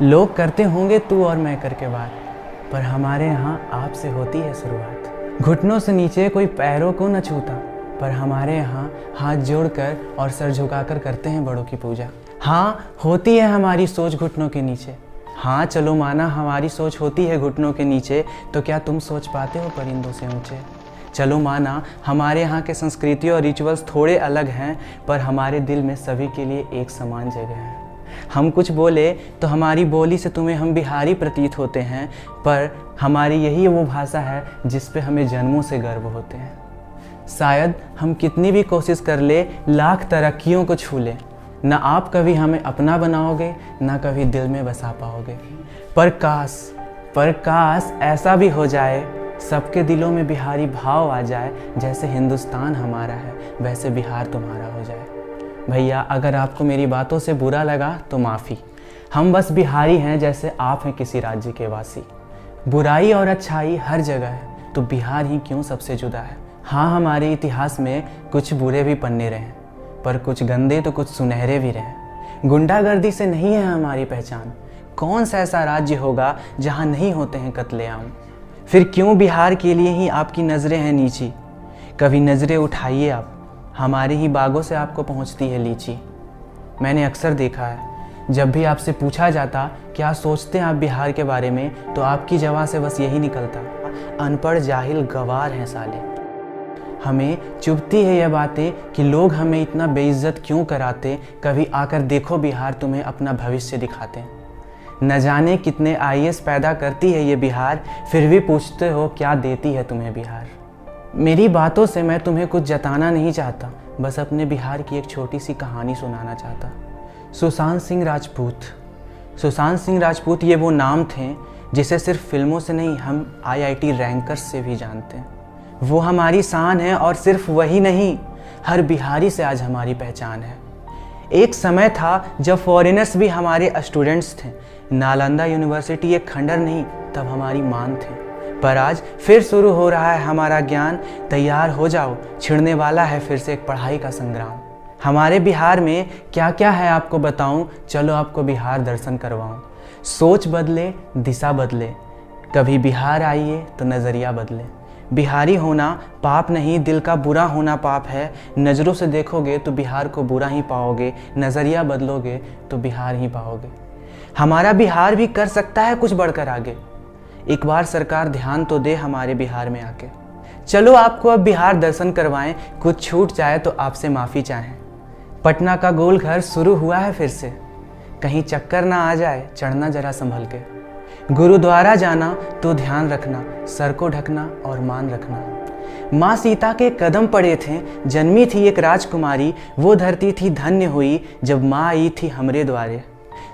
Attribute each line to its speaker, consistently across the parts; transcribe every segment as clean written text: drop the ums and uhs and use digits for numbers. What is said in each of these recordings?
Speaker 1: लोग करते होंगे तू और मैं करके बात, पर हमारे यहाँ आपसे होती है शुरुआत। घुटनों से नीचे कोई पैरों को न छूता, पर हमारे यहाँ हाथ जोड़कर और सर झुकाकर करते हैं बड़ों की पूजा। हाँ, होती है हमारी सोच घुटनों के नीचे। हाँ चलो माना हमारी सोच होती है घुटनों के नीचे, तो क्या तुम सोच पाते हो परिंदों से ऊंचे? चलो माना हमारे यहाँ के संस्कृति और रिचुअल्स थोड़े अलग हैं, पर हमारे दिल में सभी के लिए एक समान जगह है। हम कुछ बोले तो हमारी बोली से तुम्हें हम बिहारी प्रतीत होते हैं, पर हमारी यही वो भाषा है जिस पे हमें जन्मों से गर्व होते हैं। शायद हम कितनी भी कोशिश कर ले, लाख तरक्कियों को छू ले, ना आप कभी हमें अपना बनाओगे, ना कभी दिल में बसा पाओगे। पर काश ऐसा भी हो जाए, सबके दिलों में बिहारी भाव आ जाए। जैसे हिंदुस्तान हमारा है, वैसे बिहार तुम्हारा हो जाए। भैया अगर आपको मेरी बातों से बुरा लगा तो माफ़ी। हम बस बिहारी हैं, जैसे आप हैं किसी राज्य के वासी। बुराई और अच्छाई हर जगह है, तो बिहार ही क्यों सबसे जुदा है? हाँ, हमारे इतिहास में कुछ बुरे भी पन्ने रहे, पर कुछ गंदे तो कुछ सुनहरे भी रहे। गुंडागर्दी से नहीं है हमारी पहचान। कौन सा ऐसा राज्य होगा जहाँ नहीं होते हैं कत्लेआम? फिर क्यों बिहार के लिए ही आपकी नज़रें हैं नीची? कभी नज़रें उठाइए आप, हमारे ही बागों से आपको पहुंचती है लीची। मैंने अक्सर देखा है, जब भी आपसे पूछा जाता क्या सोचते हैं आप बिहार के बारे में, तो आपकी जवाब से बस यही निकलता, अनपढ़ जाहिल गवार हैं साले। हमें चुभती है यह बातें कि लोग हमें इतना बेइज्जत क्यों कराते। कभी आकर देखो बिहार, तुम्हें अपना भविष्य दिखाते। न जाने कितने आईएएस पैदा करती है ये बिहार, फिर भी पूछते हो क्या देती है तुम्हें बिहार। मेरी बातों से मैं तुम्हें कुछ जताना नहीं चाहता, बस अपने बिहार की एक छोटी सी कहानी सुनाना चाहता। सुशांत सिंह राजपूत ये वो नाम थे जिसे सिर्फ फिल्मों से नहीं, हम आईआईटी रैंकर्स से भी जानते हैं। वो हमारी शान है, और सिर्फ वही नहीं, हर बिहारी से आज हमारी पहचान है। एक समय था जब फॉरेनर्स भी हमारे स्टूडेंट्स थे। नालंदा यूनिवर्सिटी एक खंडर नहीं, तब हमारी मान थे। पर आज फिर शुरू हो रहा है हमारा ज्ञान। तैयार हो जाओ, छिड़ने वाला है फिर से एक पढ़ाई का संग्राम। हमारे बिहार में क्या क्या है आपको बताऊं, चलो आपको बिहार दर्शन करवाऊं। सोच बदले, दिशा बदले, कभी बिहार आइए तो नज़रिया बदले। बिहारी होना पाप नहीं, दिल का बुरा होना पाप है। नज़रों से देखोगे तो बिहार को बुरा ही पाओगे, नज़रिया बदलोगे तो बिहार ही पाओगे। हमारा बिहार भी कर सकता है कुछ बढ़कर आगे। एक बार सरकार ध्यान तो दे हमारे बिहार में आके। चलो आपको अब बिहार दर्शन करवाएं, कुछ छूट जाए तो आपसे माफ़ी चाहें। पटना का गोल घर शुरू हुआ है फिर से, कहीं चक्कर ना आ जाए, चढ़ना जरा संभल के। गुरुद्वारा जाना तो ध्यान रखना, सर को ढकना और मान रखना। माँ सीता के कदम पड़े थे, जन्मी थी एक राजकुमारी। वो धरती थी धन्य हुई जब माँ आई थी हमरे द्वारे।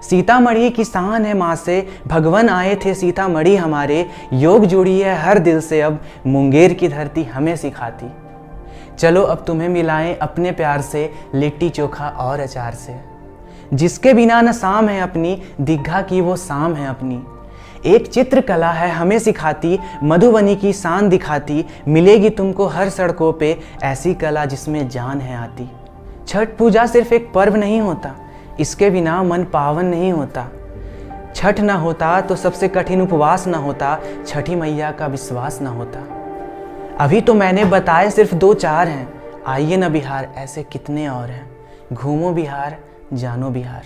Speaker 1: सीतामढ़ी की शान है माँ से, भगवान आए थे सीतामढ़ी हमारे। योग जुड़ी है हर दिल से, अब मुंगेर की धरती हमें सिखाती। चलो अब तुम्हें मिलाएं अपने प्यार से, लिट्टी चोखा और अचार से। जिसके बिना न शाम है अपनी, दीघा की वो शाम है अपनी। एक चित्रकला है हमें सिखाती, मधुबनी की शान दिखाती। मिलेगी तुमको हर सड़कों पे ऐसी कला जिसमें जान है आती। छठ पूजा सिर्फ एक पर्व नहीं होता, इसके बिना मन पावन नहीं होता। छठ ना होता तो सबसे कठिन उपवास ना होता, छठी मैया का विश्वास ना होता। अभी तो मैंने बताए सिर्फ 2-4 हैं, आइए ना बिहार ऐसे कितने और हैं। घूमो बिहार, जानो बिहार।